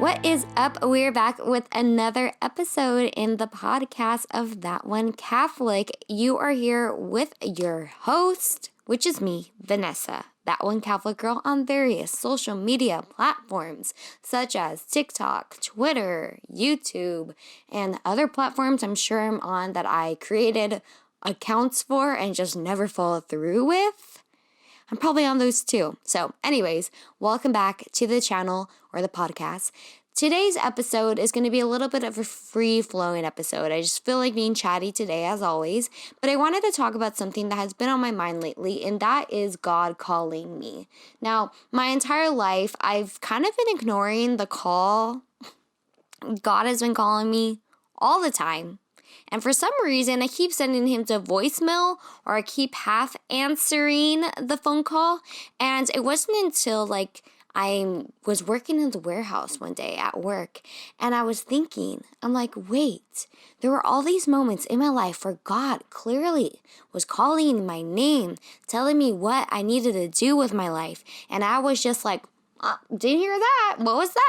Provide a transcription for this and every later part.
What is up? We're back with another episode in the podcast of That One Catholic. You are here with your host, which is me, Vanessa, That One Catholic Girl, on various social media platforms such as TikTok, Twitter, YouTube, and other platforms I'm sure I'm on that I created accounts for and just never follow through with. I'm probably on those too. So anyways, welcome back to the channel or the podcast. Today's episode is going to be a little bit of a free-flowing episode. I just feel like being chatty today as always, but I wanted to talk about something that has been on my mind lately, and that is God calling me. Now, my entire life, I've kind of been ignoring the call. God has been calling me all the time. And for some reason, I keep sending him to voicemail or I keep half answering the phone call. And it wasn't until I was working in the warehouse one day at work and I was thinking, I'm like, wait, there were all these moments in my life where God clearly was calling my name, telling me what I needed to do with my life. And I was just like, oh, didn't hear that. What was that?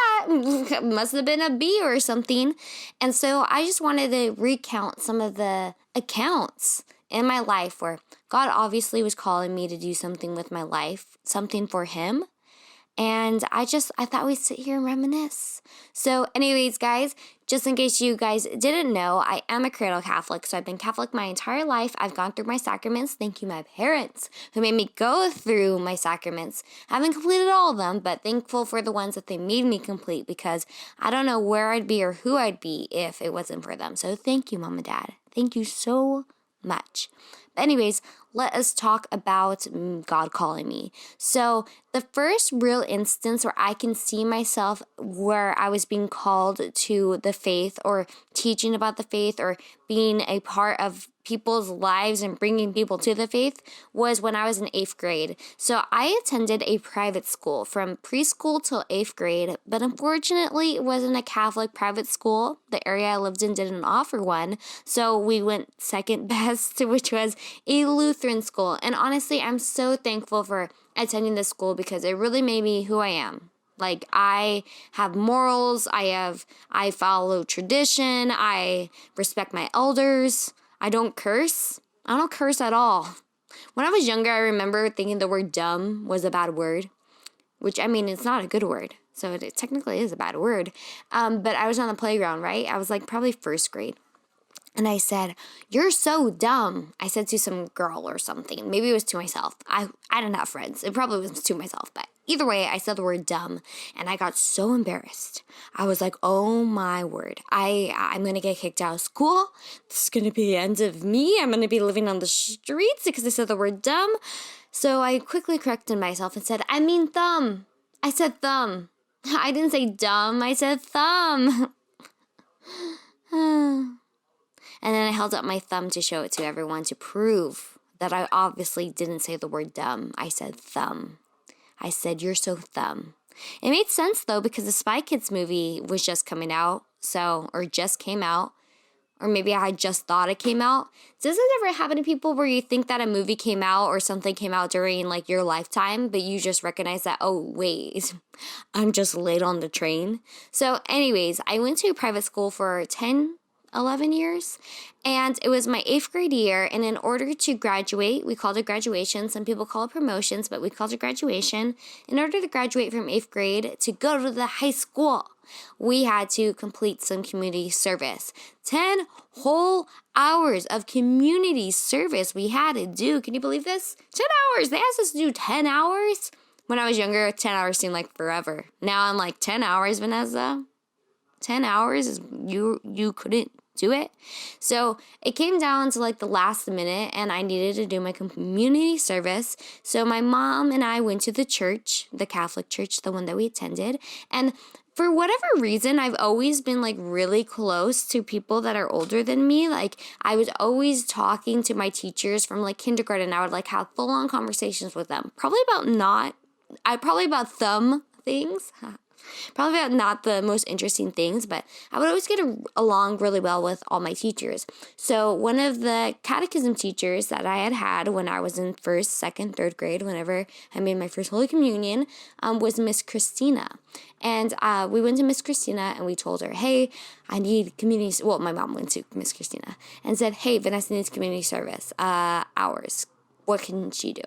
Must have been a bee or something. And so I just wanted to recount some of the accounts in my life where God obviously was calling me to do something with my life, something for him. And I thought we'd sit here and reminisce. So anyways, guys, just in case you guys didn't know, I am a cradle Catholic. So I've been Catholic my entire life. I've gone through my sacraments. Thank you, my parents, who made me go through my sacraments. I haven't completed all of them, but thankful for the ones that they made me complete because I don't know where I'd be or who I'd be if it wasn't for them. So thank you, Mom and Dad. Thank you so much. But anyways, let us talk about God calling me. So the first real instance where I can see myself where I was being called to the faith or teaching about the faith or being a part of people's lives and bringing people to the faith was when I was in 8th grade. So I attended a private school from preschool till 8th grade, but unfortunately it wasn't a Catholic private school. The area I lived in didn't offer one, so we went second best, which was a Lutheran school. And honestly, I'm so thankful for attending this school because it really made me who I am. Like, I have morals, I follow tradition, I respect my elders. I don't curse. I don't curse at all. When I was younger, I remember thinking the word dumb was a bad word, which, I mean, it's not a good word. So it technically is a bad word. But I was on the playground, right? I was like probably 1st grade. And I said, "You're so dumb." I said to some girl or something. Maybe it was to myself. I didn't have friends. It probably was to myself. But either way, I said the word dumb. And I got so embarrassed. I was like, oh my word. I'm going to get kicked out of school. This is going to be the end of me. I'm going to be living on the streets because I said the word dumb. So I quickly corrected myself and said, I mean thumb. I said thumb. I didn't say dumb. I said thumb. And then I held up my thumb to show it to everyone to prove that I obviously didn't say the word dumb. I said thumb. I said, "You're so thumb." It made sense though because the Spy Kids movie was just coming out, or just came out, or maybe I just thought it came out. Does it ever happen to people where you think that a movie came out or something came out during like your lifetime, but you just recognize that, oh wait, I'm just late on the train? So anyways, I went to a private school for 11 years, and it was my 8th grade year, and in order to graduate, we called it graduation. Some people call it promotions, but we called it graduation. In order to graduate from 8th grade to go to the high school, we had to complete some community service. 10 whole hours of community service we had to do. Can you believe this? 10 hours. They asked us to do 10 hours. When I was younger, 10 hours seemed like forever. Now I'm like, 10 hours, Vanessa? 10 hours is you couldn't do it. So it came down to like the last minute and I needed to do my community service. So my mom and I went to the church, the Catholic church, the one that we attended. And for whatever reason, I've always been like really close to people that are older than me. Like I was always talking to my teachers from like kindergarten. I would like have full on conversations with them. Probably about thumb things. Probably not the most interesting things, but I would always get along really well with all my teachers. So one of the catechism teachers that I had when I was in first, second, third grade, whenever I made my first Holy Communion, was Miss Christina. And we went to Miss Christina and we told her, hey, I need community. Well, my mom went to Miss Christina and said, hey, Vanessa needs community service hours. What can she do?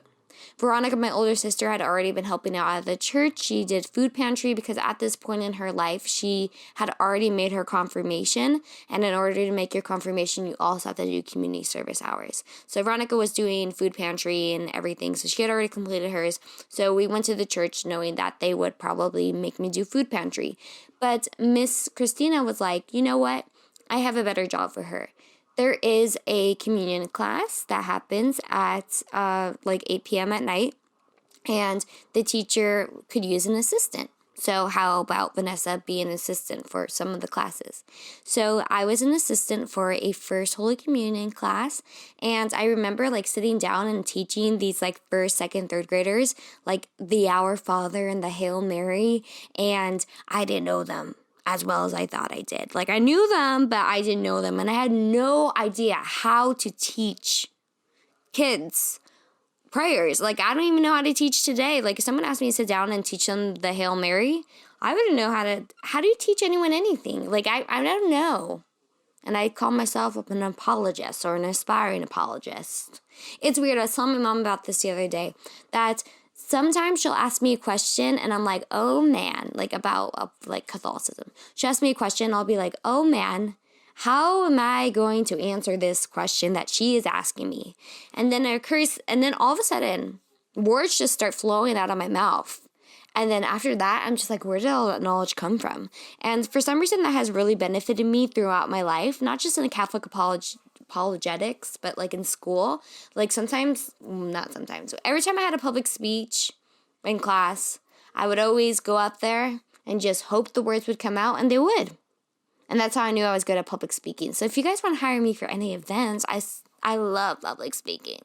Veronica, my older sister, had already been helping out at the church. She did food pantry because at this point in her life, she had already made her confirmation. And in order to make your confirmation, you also have to do community service hours. So Veronica was doing food pantry and everything. So she had already completed hers. So we went to the church knowing that they would probably make me do food pantry. But Miss Christina was like, you know what? I have a better job for her. There is a communion class that happens at 8 p.m. at night, and the teacher could use an assistant. So how about Vanessa be an assistant for some of the classes? So I was an assistant for a first Holy Communion class, and I remember sitting down and teaching these first, second, third graders the Our Father and the Hail Mary, and I didn't know them as well as I thought I did. I knew them, but I didn't know them. And I had no idea how to teach kids prayers. I don't even know how to teach today. If someone asked me to sit down and teach them the Hail Mary, I wouldn't know how do you teach anyone anything? I don't know. And I call myself an apologist or an aspiring apologist. It's weird. I was telling my mom about this the other day, that sometimes she'll ask me a question and I'm like, oh man, about Catholicism. She'll ask me a question, I'll be like, oh man, how am I going to answer this question that she is asking me? And then it occurs, and then all of a sudden, words just start flowing out of my mouth. And then after that, I'm just like, where did all that knowledge come from? And for some reason, that has really benefited me throughout my life, not just in the Catholic apologetics, but in school. Sometimes, not sometimes, every time I had a public speech in class, I would always go up there and just hope the words would come out, and they would. And that's how I knew I was good at public speaking. So if you guys want to hire me for any events, I love public speaking.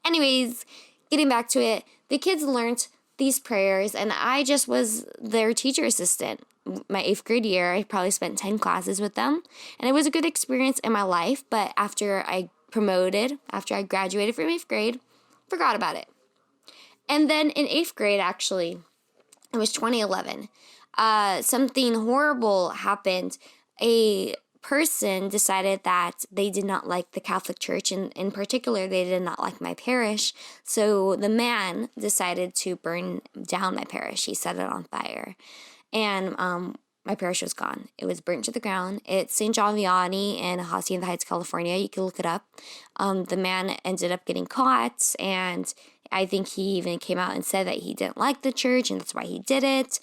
Anyways, getting back to it, the kids learned these prayers, and I just was their teacher assistant. My 8th grade year, I probably spent 10 classes with them, and it was a good experience in my life, but after I graduated from 8th grade, forgot about it. And then in 8th grade, actually, it was 2011, something horrible happened. A person decided that they did not like the Catholic Church, and in particular, they did not like my parish. So the man decided to burn down my parish. He set it on fire. And my parish was gone. It was burnt to the ground. It's St. John Vianney in Hacienda Heights, California. You can look it up. The man ended up getting caught, and I think he even came out and said that he didn't like the church, and that's why he did it.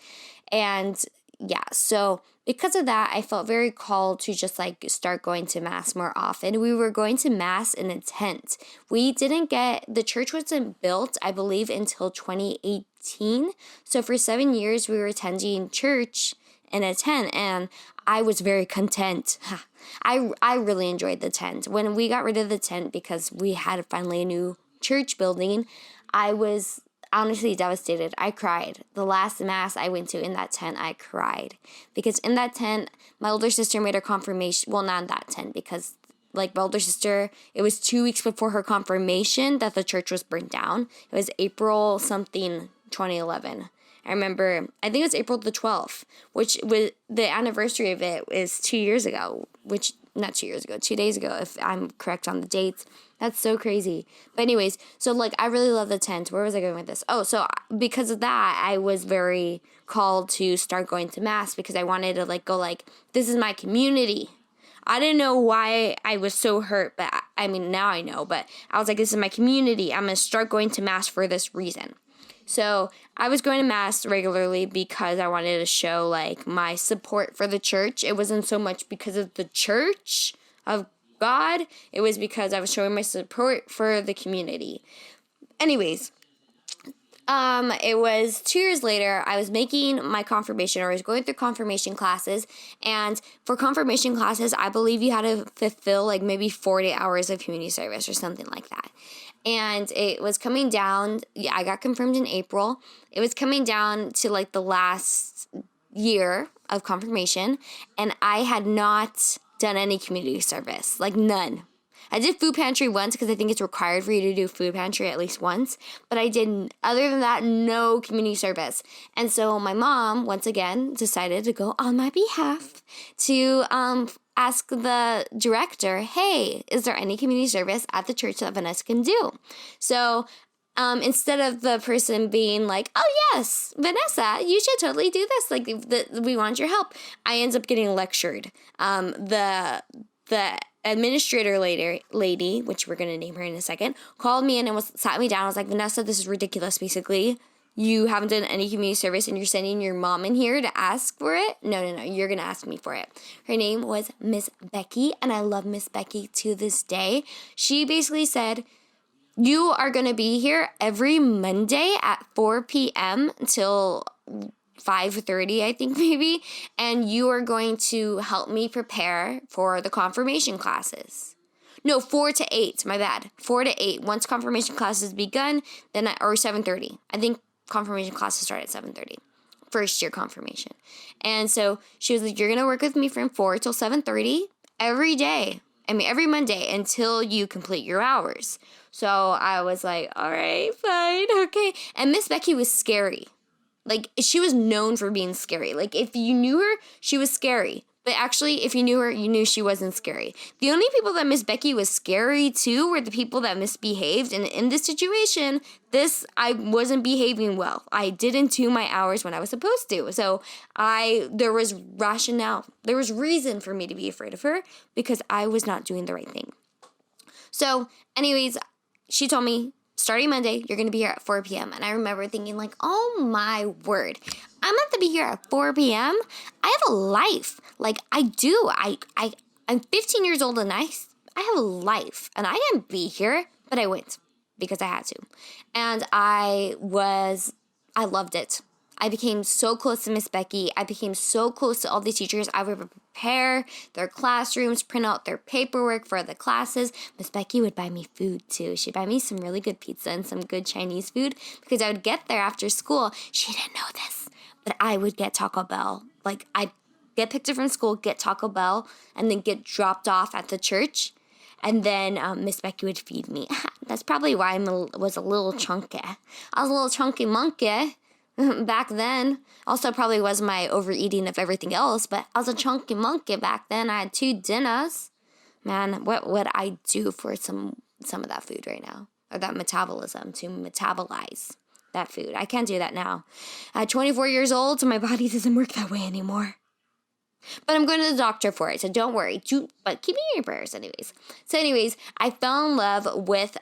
And yeah, so because of that, I felt very called to just start going to Mass more often. We were going to Mass in a tent. The church wasn't built, I believe, until 2018. So for 7 years, we were attending church in a tent, and I was very content. I really enjoyed the tent. When we got rid of the tent because we had finally a new church building, I was honestly devastated. I cried. The last Mass I went to in that tent, I cried. Because in that tent, my older sister made her confirmation. Well, not in that tent, because my older sister, it was 2 weeks before her confirmation that the church was burnt down. It was April something 2011. I remember, I think it was April the 12th, which was the anniversary of it is 2 years ago, not 2 years ago, 2 days ago, if I'm correct on the dates. That's so crazy. But anyways, so I really love the tent. Where was I going with this? Oh, so because of that, I was very called to start going to Mass because I wanted to go this is my community. I didn't know why I was so hurt, but I mean, now I know, but I was like, this is my community. I'm going to start going to Mass for this reason. So I was going to Mass regularly because I wanted to show my support for the church. It wasn't so much because of the church of God. It was because I was showing my support for the community. Anyways, it was 2 years later, I was making my confirmation, or I was going through confirmation classes, and for confirmation classes, I believe you had to fulfill maybe 40 hours of community service or something like that. And it was coming down, I got confirmed in April. It was coming down to the last year of confirmation, and I had not done any community service, like none. I did food pantry once because I think it's required for you to do food pantry at least once, but I didn't. Other than that, no community service. And so my mom, once again, decided to go on my behalf to ask the director, hey, is there any community service at the church that Vanessa can do? So instead of the person being like, oh, yes, Vanessa, you should totally do this. Like, we want your help. I end up getting lectured. The administrator lady, which we're going to name her in a second, called me in and sat me down. I was like, Vanessa, this is ridiculous, basically. You haven't done any community service and you're sending your mom in here to ask for it? No, you're going to ask me for it. Her name was Miss Becky, and I love Miss Becky to this day. She basically said, you are going to be here every Monday at 4 p.m. until 5:30, I think maybe, and you are going to help me prepare for the confirmation classes. No, 4 to 8, my bad. 4 to 8. Once confirmation classes begun, or 7:30. I think confirmation classes start at 7:30. First year confirmation. And so she was like, you're going to work with me from 4 till 7:30 every day. Every Monday until you complete your hours. So I was like, all right, fine, okay. And Miss Becky was scary. Like, she was known for being scary. Like, if you knew her, she was scary. But actually, if you knew her, you knew she wasn't scary. The only people that Miss Becky was scary to were the people that misbehaved. And in this situation, I wasn't behaving well. I didn't do my hours when I was supposed to. So there was rationale. There was reason for me to be afraid of her because I was not doing the right thing. So, anyways, she told me, starting Monday, you're going to be here at 4 p.m. And I remember thinking like, oh my word, I'm meant to be here at 4 p.m.? I have a life. Like, I do. I'm 15 years old and I have a life. And I didn't be here, but I went because I had to. And I loved it. I became so close to Miss Becky. I became so close to all these teachers. I would prepare their classrooms, print out their paperwork for the classes. Miss Becky would buy me food too. She'd buy me some really good pizza and some good Chinese food because I would get there after school. She didn't know this, but I would get Taco Bell. Like, I'd get picked up from school, get Taco Bell, and then get dropped off at the church. And then Miss Becky would feed me. That's probably why I was a little chunky. I was a little chunky monkey. Back then. Also probably was my overeating of everything else, but I was a chunky monkey back then. I had 2 dinners. Man, what would I do for some of that food right now? Or that metabolism, to metabolize that food. I can't do that now. At 24 years old, so my body doesn't work that way anymore. But I'm going to the doctor for it, so don't worry. But keep me in your prayers anyways. So anyways, I fell in love with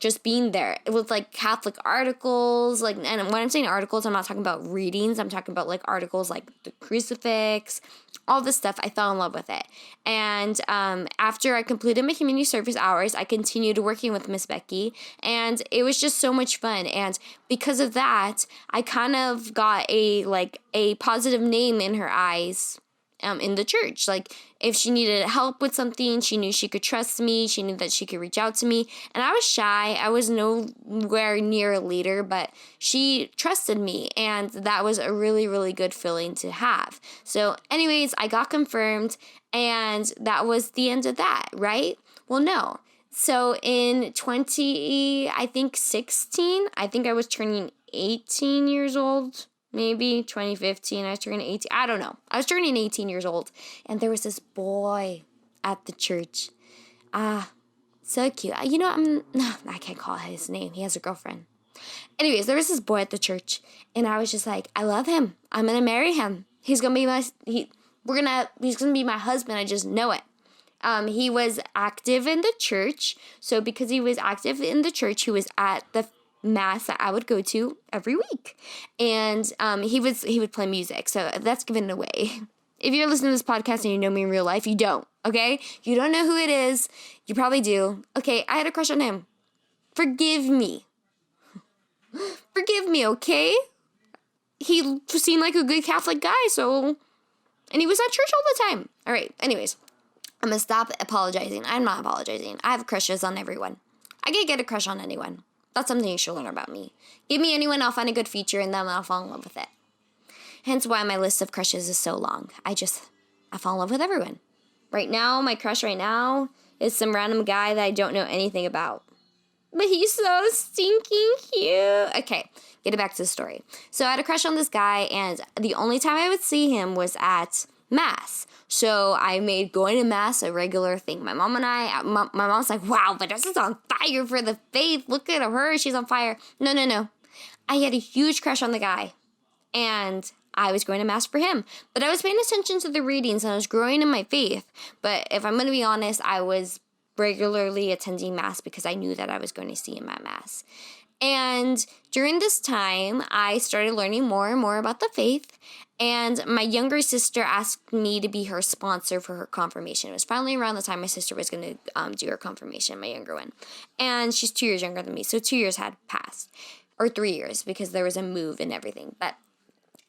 just being there. It was like Catholic articles, and when I'm saying articles, I'm not talking about readings. I'm talking about like articles like the crucifix, all this stuff. I fell in love with it. And after I completed my community service hours, I continued working with Miss Becky, and it was just so much fun. And because of that, I kind of got a positive name in her eyes. In the church. Like, if she needed help with something, she knew she could trust me. She knew that she could reach out to me. And I was shy. I was nowhere near a leader, but she trusted me. And that was a really, really good feeling to have. So anyways, I got confirmed, and that was the end of that, right? Well, no. So in 16, I think I was turning 18 years old. Maybe 2015, I was turning 18. I don't know. I was turning 18 years old. And there was this boy at the church. So cute. I can't call his name. He has a girlfriend. Anyways, there was this boy at the church. And I was just like, I love him. I'm going to marry him. He's going to be my husband. I just know it. He was active in the church. So because he was active in the church, he was at the mass that I would go to every week. And he would play music. So that's given away. If you're listening to this podcast and you know me in real life, you don't, okay? You don't know who it is. You probably do. Okay, I had a crush on him. Forgive me. Forgive me, okay? He seemed like a good Catholic guy, and he was at church all the time. All right, anyways, I'm going to stop apologizing. I'm not apologizing. I have crushes on everyone. I can get a crush on anyone. That's something you should learn about me. Give me anyone, I'll find a good feature in them, and I'll fall in love with it. Hence why my list of crushes is so long. I fall in love with everyone. Right now, my crush right now is some random guy that I don't know anything about. But he's so stinking cute. Okay, get it back to the story. So I had a crush on this guy, and the only time I would see him was at Mass. So I made going to Mass a regular thing. My mom and my mom's like, wow, Vanessa's on fire for the faith. Look at her. She's on fire. No. I had a huge crush on the guy, and I was going to Mass for him. But I was paying attention to the readings, and I was growing in my faith. But if I'm going to be honest, I was regularly attending Mass because I knew that I was going to see him at Mass. And during this time, I started learning more and more about the faith. And my younger sister asked me to be her sponsor for her confirmation. It was finally around the time my sister was going to do her confirmation, my younger one. And she's 2 years younger than me, so 2 years had passed. Or 3 years, because there was a move and everything. But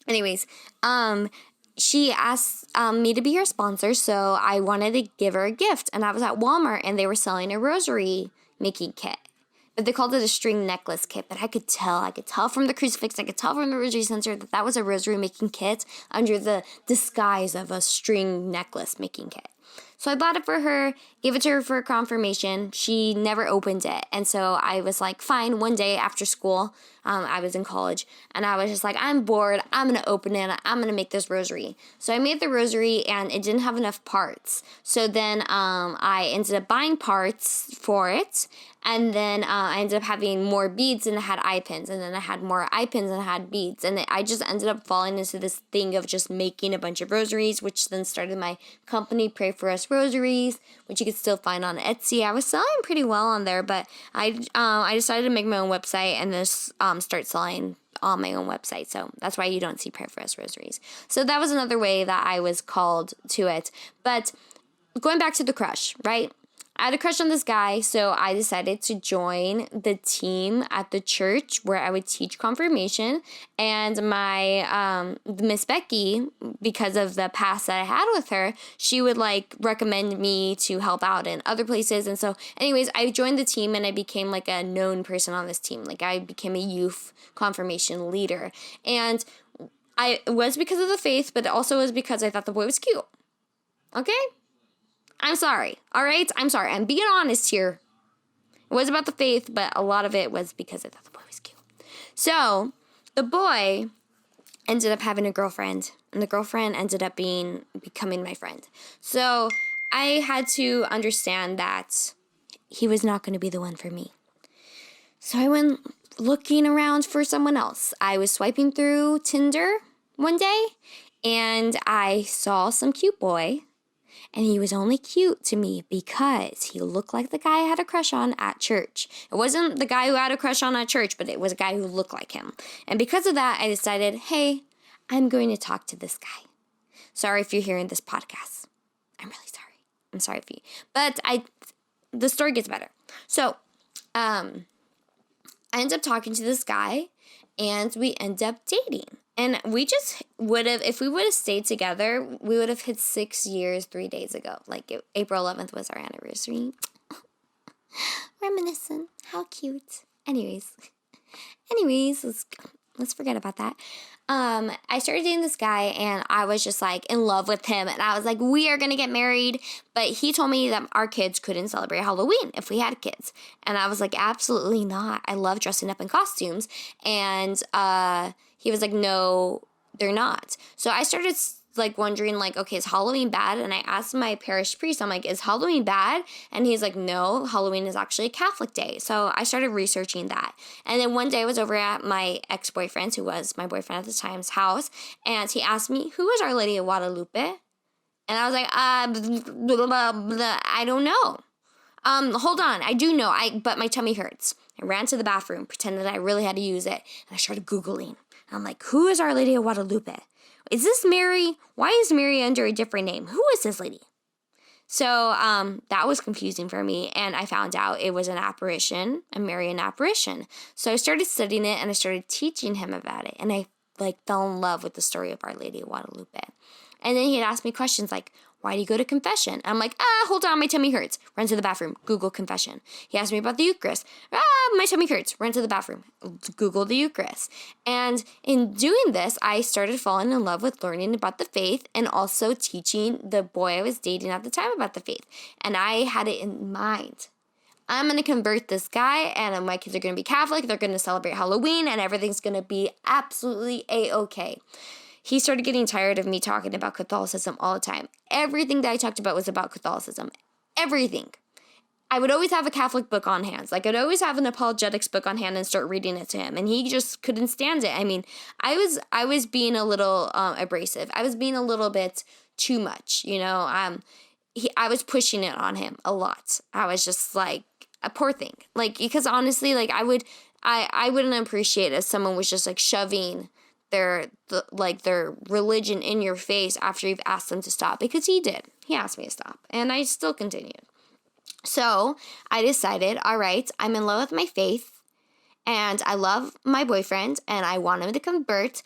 anyways, she asked me to be her sponsor, so I wanted to give her a gift. And I was at Walmart, and they were selling a rosary making kit. But they called it a string necklace kit. But I could tell from the crucifix, I could tell from the rosary sensor that was a rosary making kit under the disguise of a string necklace making kit. So I bought it for her, gave it to her for confirmation. She never opened it. And so I was like, fine, one day after school, I was in college, and I was just like, I'm bored. I'm going to open it. I'm going to make this rosary. So I made the rosary, and it didn't have enough parts. So then I ended up buying parts for it. And then I ended up having more beads, and I had eye pins. And then I had more eye pins, and I had beads. And I just ended up falling into this thing of just making a bunch of rosaries, which then started my company, Pray For Us Rosaries, which you can still find on Etsy. I was selling pretty well on there, but I decided to make my own website and just start selling on my own website. So that's why you don't see Pray For Us Rosaries. So that was another way that I was called to it. But going back to the crush, right? I had a crush on this guy, so I decided to join the team at the church where I would teach confirmation. And my Miss Becky, because of the past that I had with her, she would recommend me to help out in other places. And so anyways, I joined the team, and I became a known person on this team. I became a youth confirmation leader. And it was because of the faith, but it also was because I thought the boy was cute. Okay? I'm sorry, all right? I'm sorry. I'm being honest here. It was about the faith, but a lot of it was because I thought the boy was cute. So the boy ended up having a girlfriend, and the girlfriend ended up becoming my friend. So I had to understand that he was not going to be the one for me. So I went looking around for someone else. I was swiping through Tinder one day, and I saw some cute boy. And he was only cute to me because he looked like the guy I had a crush on at church. It wasn't the guy who had a crush on at church, but it was a guy who looked like him. And because of that, I decided, hey, I'm going to talk to this guy. Sorry if you're hearing this podcast. I'm really sorry. I'm sorry if you... But the story gets better. So, I ended up talking to this guy, and we ended up dating. And we just would have, if we would have stayed together, we would have hit 6 years 3 days ago. April 11th was our anniversary. Reminiscent. How cute. Anyways, let's forget about that. I started dating this guy, and I was just in love with him. And I was like, we are going to get married. But he told me that our kids couldn't celebrate Halloween if we had kids. And I was like, absolutely not. I love dressing up in costumes. And he was like, no, they're not. So I started wondering okay, is Halloween bad? And I asked my parish priest, I'm like, is Halloween bad? And he's like, no, Halloween is actually a Catholic day. So I started researching that. And then one day I was over at my ex-boyfriend, who was my boyfriend at the time's house, and he asked me, who is Our Lady of Guadalupe? And I was like, blah, blah, blah, I don't know. Hold on, I do know, but my tummy hurts. I ran to the bathroom, pretended I really had to use it, and I started Googling. I'm like, who is Our Lady of Guadalupe? Is this Mary? Why is Mary under a different name? Who is this lady? So that was confusing for me, and I found out it was an apparition, a Marian apparition. So I started studying it, and I started teaching him about it, and I fell in love with the story of Our Lady of Guadalupe. And then he had asked me questions like, why do you go to confession? I'm like, hold on, my tummy hurts. Run to the bathroom, Google confession. He asked me about the Eucharist. My tummy hurts. Run to the bathroom, Google the Eucharist. And in doing this, I started falling in love with learning about the faith and also teaching the boy I was dating at the time about the faith. And I had it in mind. I'm going to convert this guy, and my kids are going to be Catholic. They're going to celebrate Halloween, and everything's going to be absolutely A-okay. He started getting tired of me talking about Catholicism all the time. Everything that I talked about was about Catholicism. Everything. I would always have a Catholic book on hand. Like, I'd always have an apologetics book on hand and start reading it to him, and he just couldn't stand it. I mean, I was being a little abrasive. I was being a little bit too much, you know. I was pushing it on him a lot. I was just like, a poor thing. Like, because honestly, like, I wouldn't appreciate if someone was just like shoving their religion in your face after you've asked them to stop, because he did. He asked me to stop, and I still continued. So I decided, all right, I'm in love with my faith, and I love my boyfriend, and I want him to convert.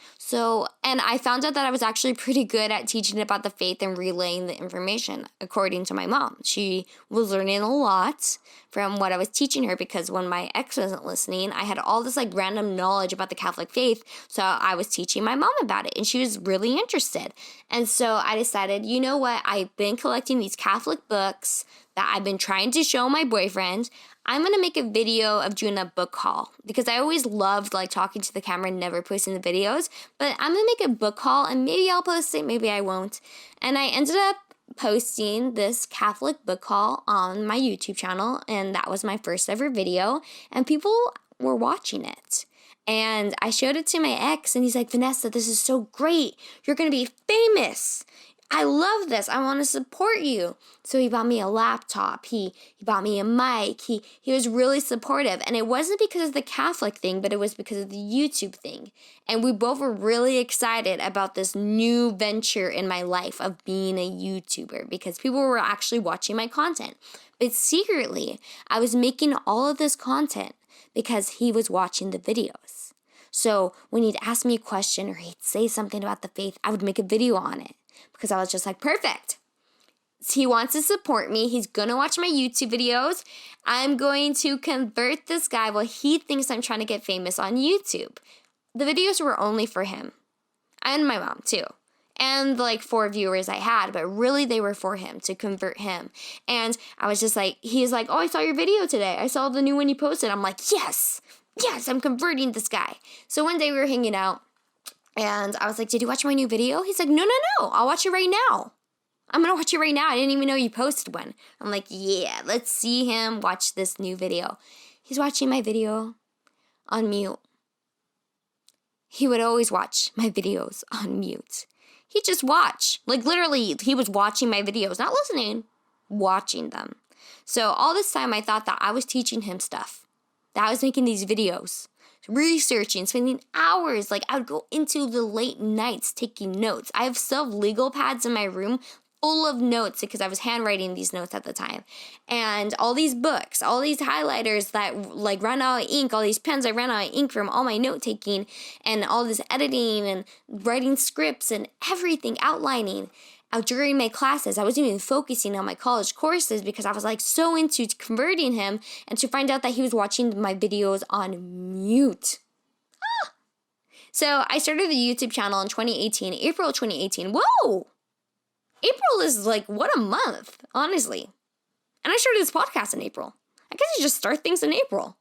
And I found out that I was actually pretty good at teaching about the faith and relaying the information, according to my mom. She was learning a lot from what I was teaching her, because when my ex wasn't listening, I had all this like random knowledge about the Catholic faith. So I was teaching my mom about it, and she was really interested. And so I decided, you know what? I've been collecting these Catholic books that I've been trying to show my boyfriend. I'm going to make a video of doing a book haul, because I always loved like talking to the camera and never posting the videos. But I'm going to make a book haul, and maybe I'll post it, maybe I won't. And I ended up posting this Catholic book haul on my YouTube channel, and that was my first ever video, and people were watching it. And I showed it to my ex, and he's like, Vanessa, this is so great. You're going to be famous. I love this. I want to support you. So he bought me a laptop. He bought me a mic. He was really supportive. And it wasn't because of the Catholic thing, but it was because of the YouTube thing. And we both were really excited about this new venture in my life of being a YouTuber, because people were actually watching my content. But secretly, I was making all of this content because he was watching the videos. So when he'd ask me a question or he'd say something about the faith, I would make a video on it, because I was just like, perfect. He wants to support me. He's going to watch my YouTube videos. I'm going to convert this guy while he thinks I'm trying to get famous on YouTube. The videos were only for him and my mom too, and like 4 viewers I had, but really they were for him, to convert him. And I was just like, he's like, oh, I saw your video today. I saw the new one you posted. I'm like, yes, I'm converting this guy. So one day we were hanging out, and I was like, did you watch my new video? He's like, no, I'll watch it right now. I'm going to watch it right now. I didn't even know you posted one. I'm like, yeah, let's see him watch this new video. He's watching my video on mute. He would always watch my videos on mute. He'd just watch. Like, literally, he was watching my videos, not listening, watching them. So all this time, I thought that I was teaching him stuff, that I was making these videos, researching, spending hours. Like, I would go into the late nights taking notes. I have legal pads in my room full of notes, because I was handwriting these notes at the time. And all these books, all these highlighters that like ran out of ink, all these pens I ran out of ink from all my note taking, and all this editing and writing scripts and everything, outlining. During my classes, I wasn't even focusing on my college courses, because I was like so into converting him, and to find out that he was watching my videos on mute. So I started the YouTube channel in 2018, April 2018. Whoa! April is like, what a month, honestly. And I started this podcast in April. I guess I just start things in April.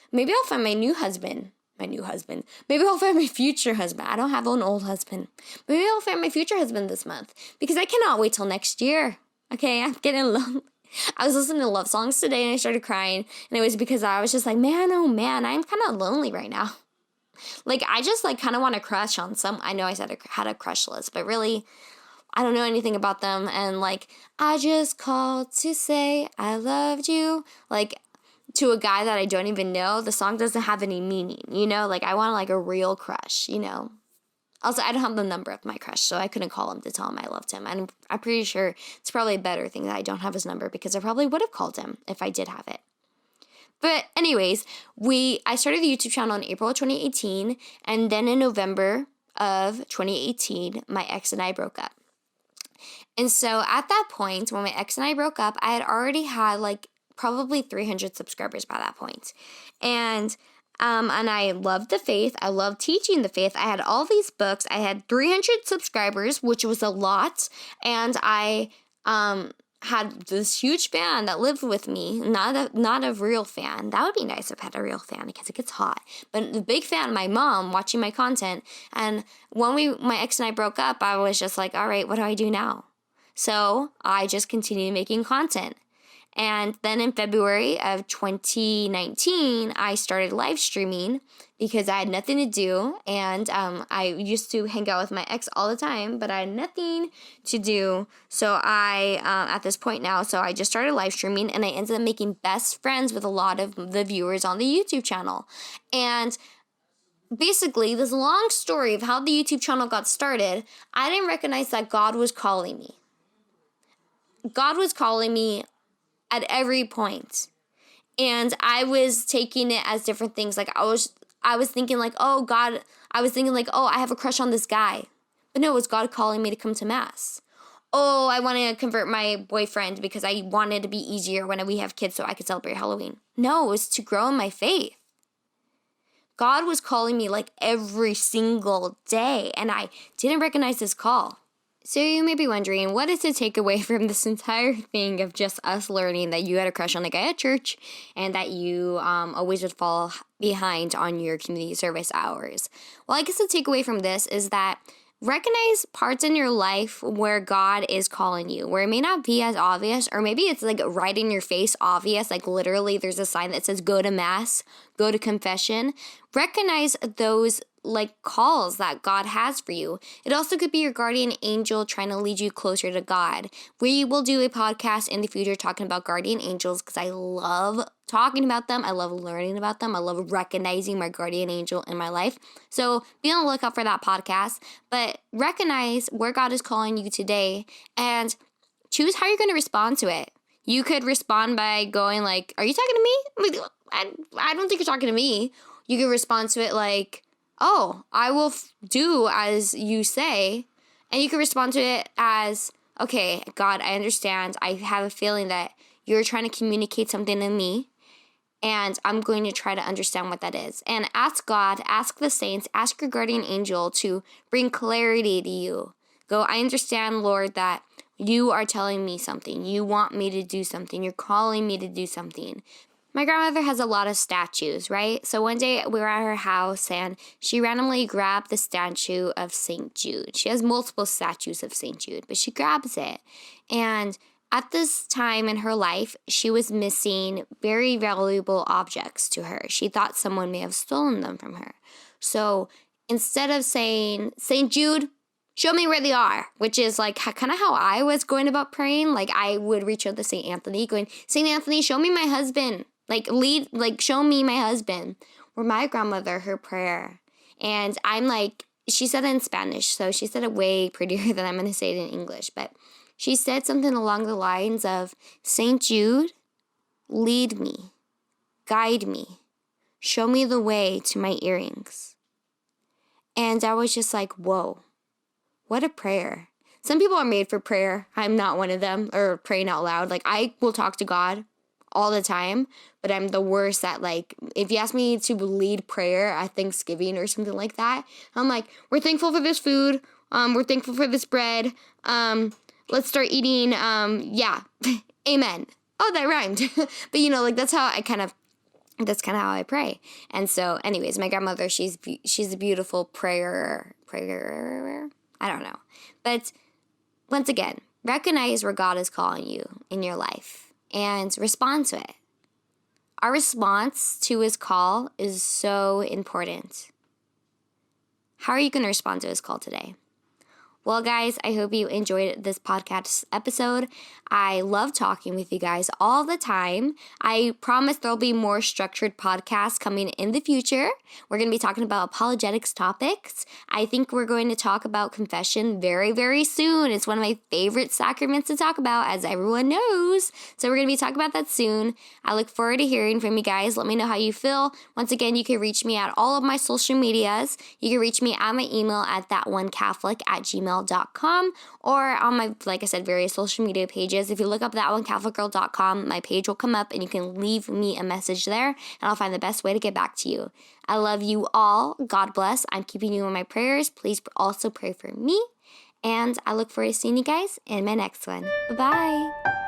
Maybe I'll find my new husband. Maybe I'll find my future husband. I don't have an old husband. Maybe I'll find my future husband this month, because I cannot wait till next year. Okay, I'm getting lonely. I was listening to love songs today, and I started crying. And it was because I was just like, man, oh man, I'm kind of lonely right now. Like, I just like kind of want to crush on some. I know I said I had a crush list, but really, I don't know anything about them. And like, I just called to say I loved you. Like, to a guy that I don't even know, the song doesn't have any meaning, you know? Like, I want like a real crush, you know? Also, I don't have the number of my crush, so I couldn't call him to tell him I loved him. And I'm pretty sure it's probably a better thing that I don't have his number, because I probably would have called him if I did have it. But anyways, I started the YouTube channel in April of 2018, and then in November of 2018, my ex and I broke up. And so at that point, when my ex and I broke up, I had already had like probably 300 subscribers by that point. And I loved the faith. I loved teaching the faith. I had all these books. I had 300 subscribers, which was a lot. And I had this huge fan that lived with me, not a real fan. That would be nice if I had a real fan because it gets hot. But the big fan, my mom, watching my content. And when my ex and I broke up, I was just like, all right, what do I do now? So I just continued making content. And then in February of 2019, I started live streaming because I had nothing to do. And I used to hang out with my ex all the time, but I had nothing to do. So at this point now, so I just started live streaming and I ended up making best friends with a lot of the viewers on the YouTube channel. And basically, this long story of how the YouTube channel got started, I didn't recognize that God was calling me. God was calling me at every point. And I was taking it as different things. Like I was thinking like, oh God, I have a crush on this guy. But no, it was God calling me to come to Mass. Oh, I want to convert my boyfriend because I wanted it to be easier when we have kids so I could celebrate Halloween. No, it was to grow in my faith. God was calling me like every single day, and I didn't recognize his call. So you may be wondering, what is the takeaway from this entire thing of just us learning that you had a crush on a guy at church and that you always would fall behind on your community service hours? Well, I guess the takeaway from this is that recognize parts in your life where God is calling you, where it may not be as obvious, or maybe it's like right in your face obvious, like literally there's a sign that says go to Mass, go to confession. Recognize those like calls that God has for you. It also could be your guardian angel trying to lead you closer to God. We will do a podcast in the future talking about guardian angels because I love talking about them. I love learning about them. I love recognizing my guardian angel in my life. So be on the lookout for that podcast. But recognize where God is calling you today and choose how you're going to respond to it. You could respond by going like, are you talking to me? I don't think you're talking to me. You could respond to it like, oh, I will do as you say. And you can respond to it as, okay, God, I understand. I have a feeling that you're trying to communicate something to me. And I'm going to try to understand what that is. And ask God, ask the saints, ask your guardian angel to bring clarity to you. Go, I understand, Lord, that you are telling me something. You want me to do something. You're calling me to do something. My grandmother has a lot of statues, right? So one day we were at her house and she randomly grabbed the statue of St. Jude. She has multiple statues of St. Jude, but she grabs it. And at this time in her life, she was missing very valuable objects to her. She thought someone may have stolen them from her. So instead of saying, St. Jude, show me where they are, which is like kind of how I was going about praying. Like I would reach out to St. Anthony going, St. Anthony, show me my husband. Show me my husband. Where my grandmother, her prayer. And I'm like, she said it in Spanish, so she said it way prettier than I'm going to say it in English. But she said something along the lines of, St. Jude, lead me, guide me, show me the way to my earrings. And I was just like, whoa, what a prayer. Some people are made for prayer. I'm not one of them, or praying out loud. Like, I will talk to God all the time, but I'm the worst at like, if you ask me to lead prayer at Thanksgiving or something like that, I'm like, we're thankful for this food. We're thankful for this bread. Let's start eating. Yeah. Amen. Oh, that rhymed. But like, that's how how I pray. And so anyways, my grandmother, she's a beautiful prayer. I don't know. But once again, recognize where God is calling you in your life. And respond to it. Our response to his call is so important. How are you going to respond to his call today? Well, guys, I hope you enjoyed this podcast episode. I love talking with you guys all the time. I promise there'll be more structured podcasts coming in the future. We're going to be talking about apologetics topics. I think we're going to talk about confession very, very soon. It's one of my favorite sacraments to talk about, as everyone knows. So we're going to be talking about that soon. I look forward to hearing from you guys. Let me know how you feel. Once again, you can reach me at all of my social medias. You can reach me at my email at ThatOneCatholic@gmail.com. ThatOneCatholicGirl@gmail.com, or on my, like I said, various social media pages. If you look up ThatOneCatholicGirl.com, my page will come up and you can leave me a message there, and I'll find the best way to get back to you. I love you all. God bless. I'm keeping you in my prayers. Please also pray for me. And I look forward to seeing you guys in my next one. Bye-bye.